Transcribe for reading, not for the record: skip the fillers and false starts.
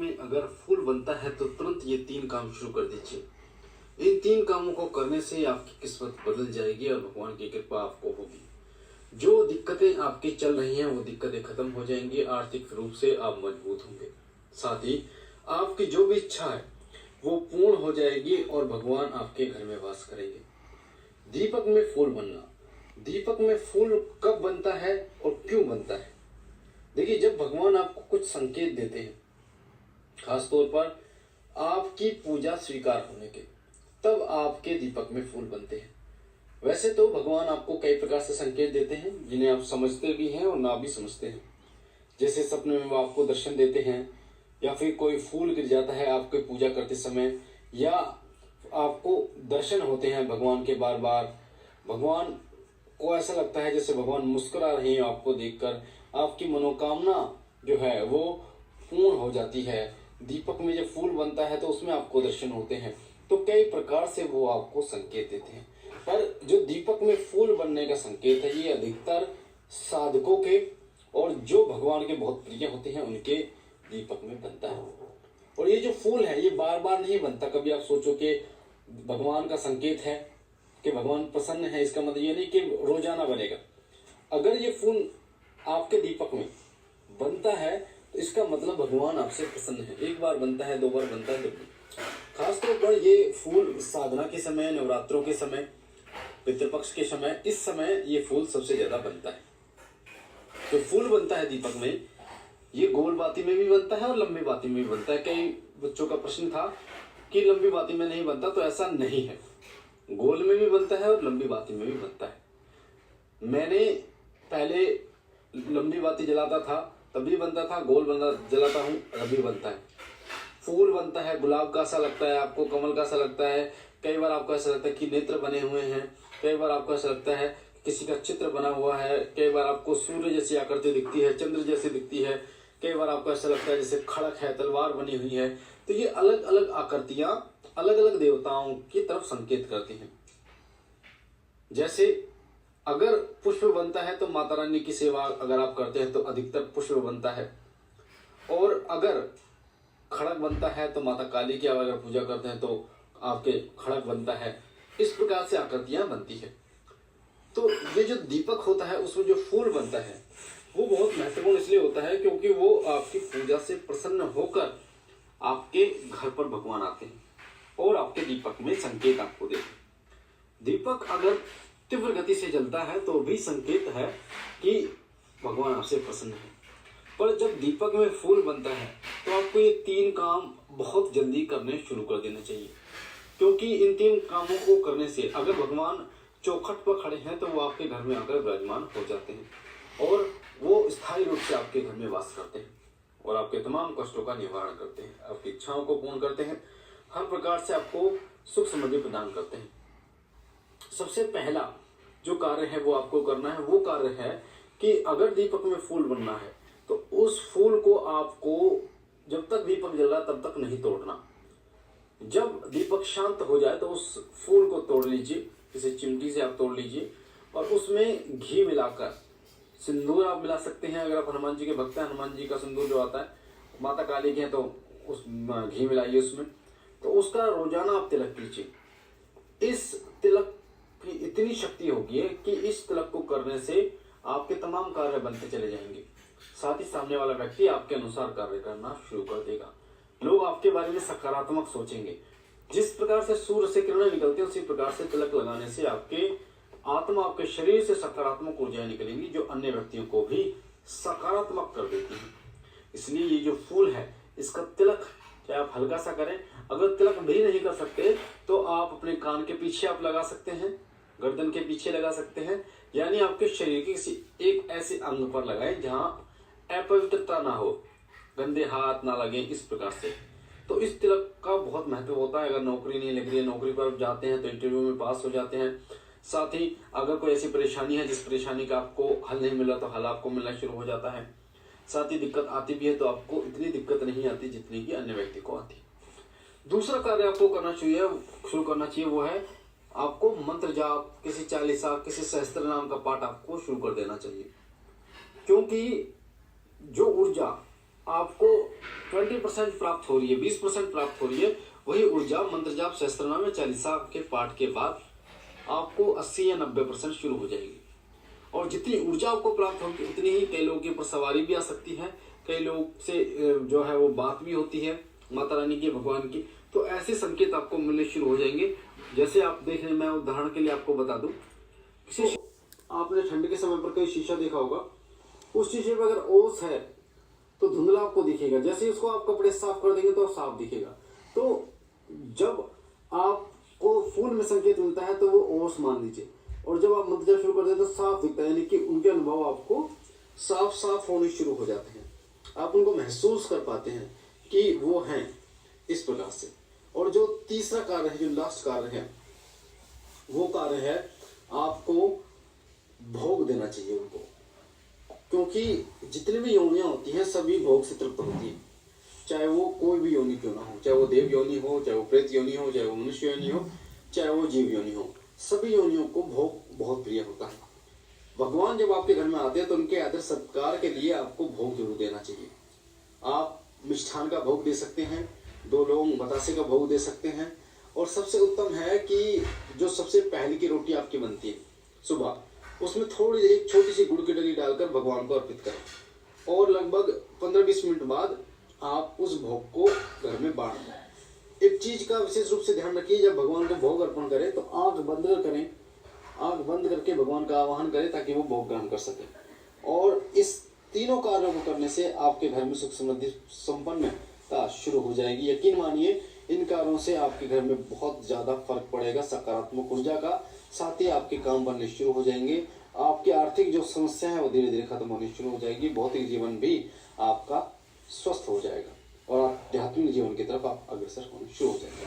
में अगर फूल बनता है तो तुरंत ये 3 काम शुरू कर दीजिए। इन 3 कामों को करने से आपकी किस्मत बदल जाएगी और भगवान की कृपा आपको होगी। जो दिक्कतें आपकी चल रही हैं वो दिक्कतें खत्म हो जाएंगी। आर्थिक रूप से आप मजबूत होंगे। साथ ही आपकी जो भी इच्छा है वो पूर्ण हो जाएगी और भगवान आपके घर में वास करेंगे। दीपक में फूल बनना। दीपक में फूल कब बनता है और क्यों बनता है? देखिए, जब भगवान आपको कुछ संकेत देते हैं, खास तौर पर आपकी पूजा स्वीकार होने के, तब आपके दीपक में फूल बनते हैं। वैसे तो भगवान आपको कई प्रकार से संकेत देते हैं जिन्हें आप समझते भी हैं और ना भी समझते हैं। जैसे सपने में वो आपको दर्शन देते हैं, या फिर कोई फूल गिर जाता है आपके पूजा करते समय, या आपको दर्शन होते हैं भगवान के बार बार। भगवान को ऐसा लगता है जैसे भगवान मुस्कुरा रहे हैं आपको देखकर। आपकी मनोकामना जो है वो पूर्ण हो जाती है। दीपक में जब फूल बनता है तो उसमें आपको दर्शन होते हैं। तो कई प्रकार से वो आपको संकेत देते हैं, पर जो दीपक में फूल बनने का संकेत है ये अधिकतर साधकों के और जो भगवान के बहुत प्रिय होते हैं उनके दीपक में बनता है। और ये जो फूल है ये बार बार नहीं बनता। कभी आप सोचो कि भगवान का संकेत है कि भगवान प्रसन्न है, इसका मतलब ये नहीं कि रोजाना बनेगा। अगर ये फूल आपके दीपक में बनता है तो इसका मतलब भगवान आपसे प्रसन्न है। एक बार बनता है, 2 बार बनता है, 2 बार। खासतौर पर ये फूल साधना के समय, नवरात्रों के समय, पितृपक्ष के समय, इस समय ये फूल सबसे ज्यादा बनता है। तो फूल बनता है दीपक में, ये गोल बाती में भी बनता है और लंबी बाती में भी बनता है। कई बच्चों का प्रश्न था कि लंबी बाती में नहीं बनता, तो ऐसा नहीं है। गोल में भी बनता है और लंबी बाती में भी बनता है। मैंने पहले लंबी बाती जलाता था तब भी बनता था, गोल बना जलाता हूँ तब भी बनता है। फूल बनता है, गुलाब का सा लगता है आपको, कमल का सा लगता है। कई बार आपको ऐसा लगता है कि नेत्र बने हुए हैं। कई बार आपको ऐसा लगता है किसी का चित्र बना हुआ है। कई बार आपको सूर्य जैसी आकृति दिखती है, चंद्र जैसी दिखती है। कई बार आपको ऐसा लगता है जैसे खड़क है, तलवार बनी हुई है। तो ये अलग अलग आकृतियां अलग अलग देवताओं की तरफ संकेत करती हैं। जैसे अगर पुष्प बनता है तो माता रानी की सेवा अगर आप करते हैं तो अधिकतर पुष्प बनता है, और अगर खड़क बनता है तो माता काली की अगर पूजा करते हैं तो आपके खड़क बनता है। इस प्रकार से आकृतियां बनती है। तो ये जो दीपक होता है उसमें जो फूल बनता है वो बहुत महत्वपूर्ण इसलिए होता है क्योंकि वो आपकी पूजा से प्रसन्न होकर आपके घर पर भगवान आते हैं और आपके दीपक में संकेत आपको देते हैं। दीपक अगर तीव्र गति से जलता है तो भी संकेत है कि भगवान आपसे प्रसन्न है। पर जब दीपक में फूल बनता है तो आपको ये 3 काम बहुत जल्दी करने शुरू कर देना चाहिए, क्योंकि इन 3 कामों को करने से अगर भगवान चौखट पर खड़े हैं तो वो आपके घर में आकर विराजमान हो जाते हैं और वो स्थायी रूप से आपके घर में वास करते हैं और आपके तमाम कष्टों का निवारण करते हैं, आपकी इच्छाओं को पूर्ण करते हैं, हर प्रकार से आपको सुख समृद्धि प्रदान करते हैं। सबसे पहला जो कार्य है वो आपको करना है, वो कार्य है कि अगर दीपक में फूल बनना है तो उस फूल को आपको जब तक दीपक जल रहा तब तक नहीं तोड़ना। जब दीपक शांत हो जाए तो उस फूल को तोड़ लीजिए, किसी चिमटी से आप तोड़ लीजिए और उसमें घी मिलाकर, सिंदूर आप मिला सकते हैं अगर आप हनुमान जी के भक्त हैं। हनुमान जी का सिंदूर जो आता है, माता काली के हैं तो उस घी मिलाइए उसमें, तो उसका रोजाना आप तिलक कीजिए। इस तिलक की इतनी शक्ति होगी कि इस तिलक को करने से आपके तमाम कार्य बनते चले जाएंगे। साथ ही सामने वाला व्यक्ति आपके अनुसार कार्य करना शुरू कर देगा। लोग आपके बारे में सकारात्मक सोचेंगे। जिस प्रकार से सूर्य से किरणें निकलती हैं उसी प्रकार से तिलक लगाने से आपके आत्मा, आपके शरीर से सकारात्मक ऊर्जाएं निकलेंगी जो अन्य व्यक्तियों को भी सकारात्मक कर देती हैं। इसलिए ये जो फूल है इसका तिलक चाहे आप हल्का सा करें, अगर तिलक भी नहीं कर सकते तो आप अपने कान के पीछे आप लगा सकते हैं, गर्दन के पीछे लगा सकते हैं, यानी आपके शरीर के किसी एक ऐसे अंग पर लगाएं जहां अपवित्रता ना हो, गंदे हाथ ना लगे, इस प्रकार से। तो इस तिलक का बहुत महत्व होता है। अगर नौकरी नहीं लग रही है, नौकरी पर जाते हैं तो इंटरव्यू में पास हो जाते हैं। साथ ही अगर कोई ऐसी परेशानी है जिस परेशानी का आपको हल नहीं मिला तो हल आपको मिलना शुरू हो जाता है। साथ ही दिक्कत आती भी है तो आपको इतनी दिक्कत नहीं आती जितनी कि अन्य व्यक्ति को आती। दूसरा कार्य आपको करना चाहिए, शुरू करना चाहिए, वो है आपको मंत्र जाप, किसी चालीसा, किसी सहस्त्र नाम का पाठ आपको शुरू कर देना चाहिए। क्योंकि जो ऊर्जा आपको 20% प्राप्त हो रही है, 20% प्राप्त हो रही है, वही ऊर्जा मंत्र जाप सहस्त्रनाम या चालीसा के पाठ के बाद आपको 80 या 90% शुरू हो जाएगी। और जितनी ऊर्जा आपको प्राप्त होगी उतनी ही कई लोगों के ऊपर सवारी भी आ सकती है, कई लोग से जो है वो बात भी होती है माता रानी की, भगवान की। तो ऐसे संकेत आपको मिलने शुरू हो जाएंगे। जैसे आप देख रहे हैं, मैं उदाहरण के लिए आपको बता दूं, किसी आपने ठंड के समय पर कई शीशा देखा होगा, उस शीशे पर अगर ओस है तो धुंधला आपको दिखेगा, जैसे ही उसको आप कपड़े साफ कर देंगे तो साफ दिखेगा। तो जब आपको फूल में संकेत मिलता है तो वो ओस मान लीजिए, और जब आप मंत्र जाप शुरू कर देते तो साफ दिखता है, यानी कि उनके अनुभव आपको साफ साफ होने शुरू हो जाते हैं, आप उनको महसूस कर पाते हैं कि वो हैं इस प्रकार से। और जो तीसरा कार्य है, जो लास्ट कार्य है, वो कार्य है आपको भोग देना चाहिए उनको, क्योंकि जितनी भी योनियां होती हैं सभी भोग से तृप्त होती है, चाहे वो कोई भी योनि क्यों ना हो, चाहे वो देव योनि हो, चाहे वो प्रेत योनि हो, चाहे वो मनुष्य योनि हो, चाहे वो जीव योनि हो, सभी योनियों को भोग बहुत प्रिय होता है। भगवान जब आपके घर में आते हैं तो उनके आदर सत्कार के लिए आपको भोग जरूर देना चाहिए। आप मिष्ठान का भोग दे सकते हैं, 2 लौंग बतासे का भोग दे सकते हैं, और सबसे उत्तम है कि जो सबसे पहले की रोटी आपकी बनती है सुबह, उसमें थोड़ी एक छोटी सी गुड़ की डली डालकर भगवान को अर्पित करें, और लगभग 15-20 मिनट बाद आप उस भोग को घर में बांट दें। एक चीज का विशेष रूप से ध्यान रखिए, जब भगवान को भोग अर्पण करें तो आंख बंद करें, आंख बंद करके भगवान का आवाहन करें ताकि वो भोग ग्रहण कर सके। और इस तीनों कार्यों को करने से आपके घर में सुख समृद्धि संपन्नता शुरू हो जाएगी। यकीन मानिए, इन कार्यों से आपके घर में बहुत ज्यादा फर्क पड़ेगा सकारात्मक ऊर्जा का, साथ ही आपके काम बनने शुरू हो जाएंगे, आपकी आर्थिक जो समस्या है वो धीरे धीरे खत्म होनी शुरू हो जाएगी, भौतिक जीवन भी आपका स्वस्थ हो जाएगा और आध्यात्मिक जीवन की तरफ आप अग्रसर होने शुरू हो जाएंगे।